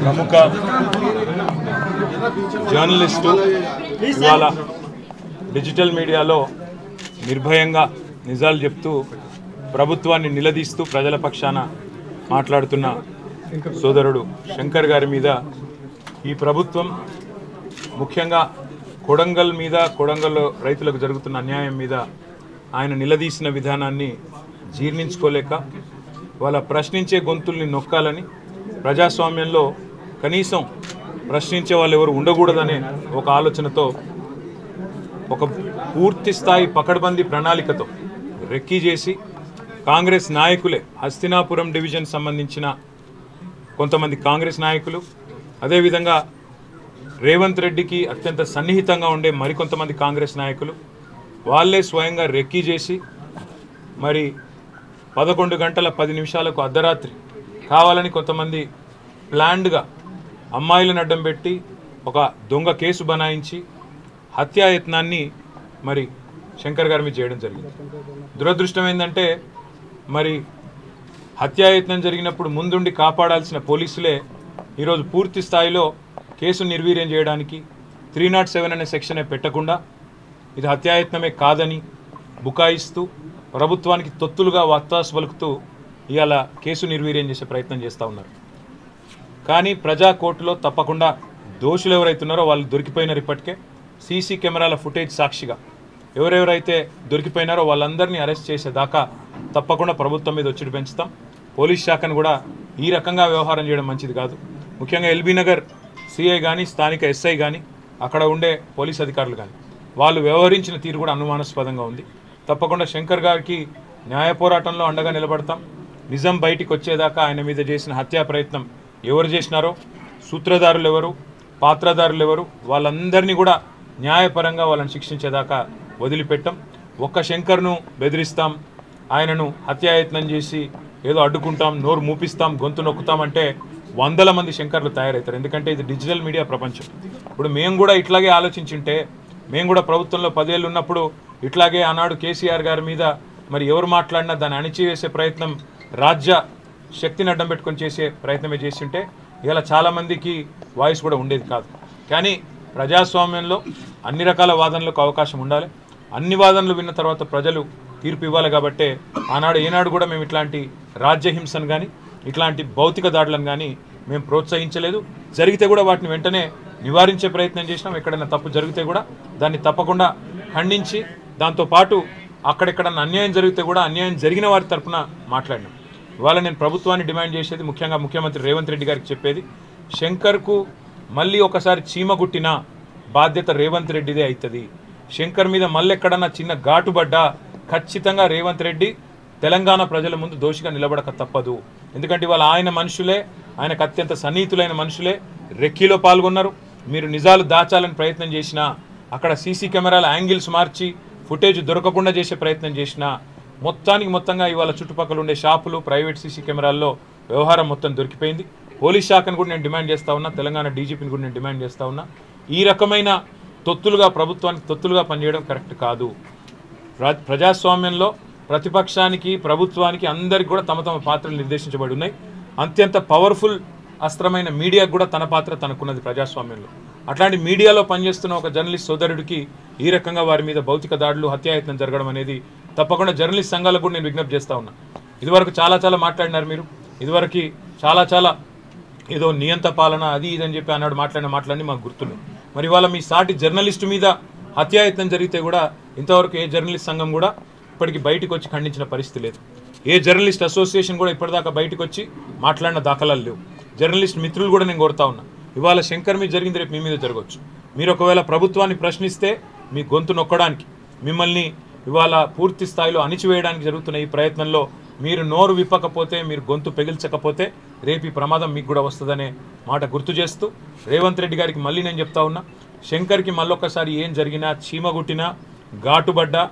ప్రముఖ జర్నలిస్టు ఇవాళ డిజిటల్ మీడియాలో నిర్భయంగా నిజాలు చెప్తూ ప్రభుత్వాన్ని నిలదీస్తూ ప్రజల పక్షాన మాట్లాడుతున్న సోదరుడు శంకర్ గారి మీద ఈ ప్రభుత్వం ముఖ్యంగా కొడంగల్ మీద, కొడంగల్లో రైతులకు జరుగుతున్న అన్యాయం మీద ఆయన నిలదీసిన విధానాన్ని జీర్ణించుకోలేక వాళ్ళ ప్రశ్నించే గొంతుల్ని నొక్కాలని, ప్రజాస్వామ్యంలో కనీసం ప్రశ్నించే వాళ్ళు ఎవరు ఉండకూడదనే ఒక ఆలోచనతో ఒక పూర్తి స్థాయి పకడ్బందీ ప్రణాళికతో రెక్కీ చేసి కాంగ్రెస్ నాయకులే, హస్తినాపురం డివిజన్ సంబంధించిన కొంతమంది కాంగ్రెస్ నాయకులు, అదేవిధంగా రేవంత్ రెడ్డికి అత్యంత సన్నిహితంగా ఉండే మరికొంతమంది కాంగ్రెస్ నాయకులు వాళ్ళే స్వయంగా రెక్కీ చేసి మరి 11 గంటల 10 నిమిషాలకు అర్ధరాత్రి కావాలని కొంతమంది ప్లాన్డ్గా అమ్మాయిలను అడ్డం పెట్టి ఒక దొంగ కేసు బనాయించి హత్యాయత్నాన్ని మరి శంకర్ గారి మీద చేయడం జరిగింది. దురదృష్టం ఏంటంటే మరి హత్యాయత్నం జరిగినప్పుడు ముందుండి కాపాడాల్సిన పోలీసులే ఈరోజు పూర్తి స్థాయిలో కేసు నిర్వీర్యం చేయడానికి 307 అనే సెక్షనే పెట్టకుండా ఇది హత్యాయత్నమే కాదని బుకాయిస్తూ ప్రభుత్వానికి తొత్తులుగా వత్తాసు పలుకుతూ ఇవాళ కేసు నిర్వీర్యం చేసే ప్రయత్నం చేస్తూ ఉన్నారు. కానీ ప్రజా కోర్టులో తప్పకుండా దోషులు ఎవరైతున్నారో వాళ్ళు దొరికిపోయినారు. ఇప్పటికే సీసీ కెమెరాల ఫుటేజ్ సాక్షిగా ఎవరెవరైతే దొరికిపోయినారో వాళ్ళందరినీ అరెస్ట్ చేసేదాకా తప్పకుండా ప్రభుత్వం మీద ఒత్తిడి పెంచుతాం. పోలీస్ శాఖను కూడా ఈ రకంగా వ్యవహారం చేయడం మంచిది కాదు. ముఖ్యంగా ఎల్బీ నగర్ సిఐ కానీ, స్థానిక ఎస్ఐ కానీ, అక్కడ ఉండే పోలీస్ అధికారులు కానీ వాళ్ళు వ్యవహరించిన తీరు కూడా అనుమానాస్పదంగా ఉంది. తప్పకుండా శంకర్ గారికి న్యాయ పోరాటంలో అండగా నిలబడతాం. నిజం బయటికి వచ్చేదాకా ఆయన మీద చేసిన హత్యా ప్రయత్నం ఎవరు చేసినారో, సూత్రధారులు ఎవరు, పాత్రధారులు ఎవరు, వాళ్ళందరినీ కూడా న్యాయపరంగా వాళ్ళని శిక్షించేదాకా వదిలిపెట్టాం. ఒక్క శంకర్ను బెదిరిస్తాం, ఆయనను హత్యాయత్నం చేసి ఏదో అడ్డుకుంటాం, నోరు మూపిస్తాం, గొంతు నొక్కుతామంటే 100 మంది శంకర్లు తయారవుతారు. ఎందుకంటే ఇది డిజిటల్ మీడియా ప్రపంచం. ఇప్పుడు మేము కూడా ఇట్లాగే ఆలోచించుంటే, మేము కూడా ప్రభుత్వంలో 10 ఏళ్ళు ఉన్నప్పుడు ఇట్లాగే ఆనాడు కేసీఆర్ గారి మీద మరి ఎవరు మాట్లాడినా దాన్ని అణిచివేసే ప్రయత్నం, రాజ్య శక్తిని అడ్డం పెట్టుకొని చేసే ప్రయత్నమే చేస్తుంటే ఇలా చాలామందికి వాయిస్ కూడా ఉండేది కాదు. కానీ ప్రజాస్వామ్యంలో అన్ని రకాల వాదనలకు అవకాశం ఉండాలి. అన్ని వాదనలు విన్న తర్వాత ప్రజలు తీర్పు ఇవ్వాలి. కాబట్టే ఆనాడు ఏనాడు కూడా మేము ఇట్లాంటి రాజ్యహింసను కానీ, ఇట్లాంటి భౌతిక దాడులను కానీ మేము ప్రోత్సహించలేదు. జరిగితే కూడా వాటిని వెంటనే నివారించే ప్రయత్నం చేసినాం. ఎక్కడైనా తప్పు జరిగితే కూడా దాన్ని తప్పకుండా ఖండించి, దాంతోపాటు అక్కడెక్కడన్నా అన్యాయం జరిగితే కూడా అన్యాయం జరిగిన వారి తరఫున మాట్లాడినాం. ఇవాళ నేను ప్రభుత్వాన్ని డిమాండ్ చేసేది, ముఖ్యంగా ముఖ్యమంత్రి రేవంత్ రెడ్డి గారికి చెప్పేది, శంకర్కు మళ్ళీ ఒకసారి చీమగుట్టిన బాధ్యత రేవంత్ రెడ్డిదే అవుతుంది. శంకర్ మీద మళ్ళీ ఎక్కడన్నా చిన్న ఘాటుబడ్డా ఖచ్చితంగా రేవంత్ రెడ్డి తెలంగాణ ప్రజల ముందు దోషిగా నిలబడక తప్పదు. ఎందుకంటే ఇవాళ ఆయన మనుషులే, ఆయనకు అత్యంత సన్నిహితులైన మనుషులే రెక్కీలో పాల్గొన్నారు. మీరు నిజాలు దాచాలని ప్రయత్నం చేసినా, అక్కడ సీసీ కెమెరాల యాంగిల్స్ మార్చి ఫుటేజ్ దొరకకుండా చేసే ప్రయత్నం చేసినా, మొత్తంగా ఇవాళ చుట్టుపక్కల ఉండే షాపులు, ప్రైవేట్ సీసీ కెమెరాల్లో వ్యవహారం మొత్తం దొరికిపోయింది. పోలీస్ శాఖను కూడా నేను డిమాండ్ చేస్తూ ఉన్నా, తెలంగాణ డీజీపీని కూడా నేను డిమాండ్ చేస్తూ ఉన్నా. ఈ రకమైన తొత్తులుగా, ప్రభుత్వానికి తొత్తులుగా పనిచేయడం కరెక్ట్ కాదు. ప్రజాస్వామ్యంలో ప్రతిపక్షానికి, ప్రభుత్వానికి అందరికీ కూడా తమ తమ పాత్రలు నిర్దేశించబడి ఉన్నాయి. అత్యంత పవర్ఫుల్ అస్త్రమైన మీడియాకు కూడా తన పాత్ర తనకున్నది ప్రజాస్వామ్యంలో. అట్లాంటి మీడియాలో పనిచేస్తున్న ఒక జర్నలిస్ట్ సోదరుడికి ఈ రకంగా వారి మీద భౌతిక దాడులు, హత్యాయత్నం జరగడం అనేది తప్పకుండా జర్నలిస్ట్ సంఘాలకు కూడా నేను విజ్ఞప్తి చేస్తూ ఉన్నా. ఇదివరకు చాలా మాట్లాడినారు మీరు. ఇదివరకు చాలా ఏదో నియంత పాలన అది ఇదని చెప్పి అన్నాడు మాట్లాడిన మాటలన్నీ మాకు గుర్తున్నాయి. మరి ఇవాళ మీ సాటి జర్నలిస్టు మీద హత్యాయత్నం జరిగితే కూడా ఇంతవరకు ఏ జర్నలిస్ట్ సంఘం కూడా ఇప్పటికి బయటకు వచ్చి ఖండించిన పరిస్థితి లేదు. ఏ జర్నలిస్ట్ అసోసియేషన్ కూడా ఇప్పటిదాకా బయటకు వచ్చి మాట్లాడిన దాఖలాలు లేవు. జర్నలిస్ట్ మిత్రులు కూడా నేను కోరుతా ఉన్నా, ఇవాళ శంకర్ మీద జరిగింది రేపు మీ మీద జరగవచ్చు. మీరు ఒకవేళ ప్రభుత్వాన్ని ప్రశ్నిస్తే మీ గొంతు నొక్కడానికి, మిమ్మల్ని ఇవాళ పూర్తి స్థాయిలో అణిచివేయడానికి జరుగుతున్న ఈ ప్రయత్నంలో మీరు నోరు విప్పకపోతే, మీరు గొంతు పెగిల్చకపోతే రేపు ఈ ప్రమాదం మీకు కూడా వస్తుందనే మాట గుర్తు చేస్తూ రేవంత్ రెడ్డి గారికి మళ్ళీ నేను చెప్తా ఉన్నా, శంకర్కి మళ్ళొక్కసారి ఏం జరిగినా, చీమగుట్టినా, ఘాటుబడ్డా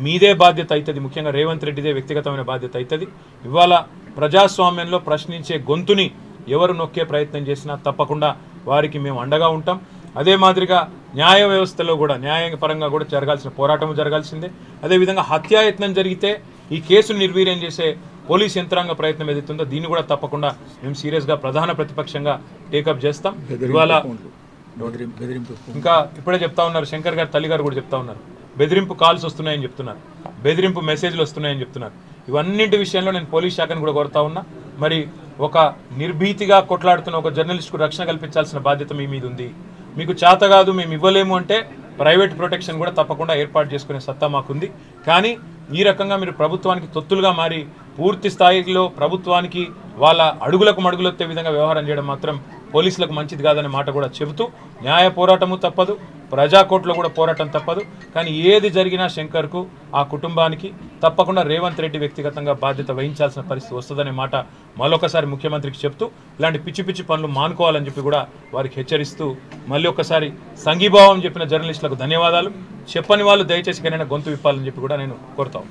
మీదే బాధ్యత అవుతుంది. ముఖ్యంగా రేవంత్ రెడ్డిదే వ్యక్తిగతమైన బాధ్యత అవుతుంది. ఇవాళ ప్రజాస్వామ్యంలో ప్రశ్నించే గొంతుని ఎవరు నొక్కే ప్రయత్నం చేసినా తప్పకుండా వారికి మేము అండగా ఉంటాం. అదే మాదిరిగా న్యాయ వ్యవస్థలో కూడా న్యాయపరంగా కూడా జరగాల్సిన పోరాటం జరగాల్సిందే. అదేవిధంగా హత్యాయత్నం జరిగితే ఈ కేసును నిర్వీర్యం చేసే పోలీస్ యంత్రాంగ ప్రయత్నం ఏదైతుందో దీన్ని కూడా తప్పకుండా మేము సీరియస్గా ప్రధాన ప్రతిపక్షంగా టేకప్ చేస్తాం. ఇవాళ ఇంకా ఇప్పుడే చెప్తా ఉన్నారు, శంకర్ గారు తల్లి గారు కూడా చెప్తా ఉన్నారు, బెదిరింపు కాల్స్ వస్తున్నాయని చెప్తున్నారు, బెదిరింపు మెసేజ్లు వస్తున్నాయని చెప్తున్నారు. ఇవన్నింటి విషయంలో నేను పోలీస్ శాఖను కూడా కోరుతా ఉన్నా. మరి ఒక నిర్భీతిగా కొట్లాడుతున్న ఒక జర్నలిస్ట్కు రక్షణ కల్పించాల్సిన బాధ్యత మీ మీద ఉంది. మీకు చేత కాదు, మేము ఇవ్వలేము అంటే ప్రైవేట్ ప్రొటెక్షన్ కూడా తప్పకుండా ఏర్పాటు చేసుకునే సత్తా మాకుంది. కానీ ఈ రకంగా మీరు ప్రభుత్వానికి తొత్తులుగా మారి పూర్తి స్థాయిలో ప్రభుత్వానికి వాళ్ళ అడుగులకు మడుగులొత్తే విధంగా వ్యవహారం చేయడం మాత్రం పోలీసులకు మంచిది కాదనే మాట కూడా చెబుతూ, న్యాయ పోరాటము తప్పదు, ప్రజాకోర్టులో కూడా పోరాటం తప్పదు. కానీ ఏది జరిగినా శంకర్కు, ఆ కుటుంబానికి తప్పకుండా రేవంత్ రెడ్డి వ్యక్తిగతంగా బాధ్యత వహించాల్సిన పరిస్థితి వస్తుందనే మాట మళ్ళొకసారి ముఖ్యమంత్రికి చెప్తూ, ఇలాంటి పిచ్చి పిచ్చి పనులు మానుకోవాలని చెప్పి కూడా వారికి హెచ్చరిస్తూ, మళ్ళీ ఒకసారి సంఘీభావం చెప్పిన జర్నలిస్టులకు ధన్యవాదాలు. చెప్పని వాళ్ళు దయచేసి కనైనా గొంతు విప్పాలని చెప్పి కూడా నేను కోరుతాను.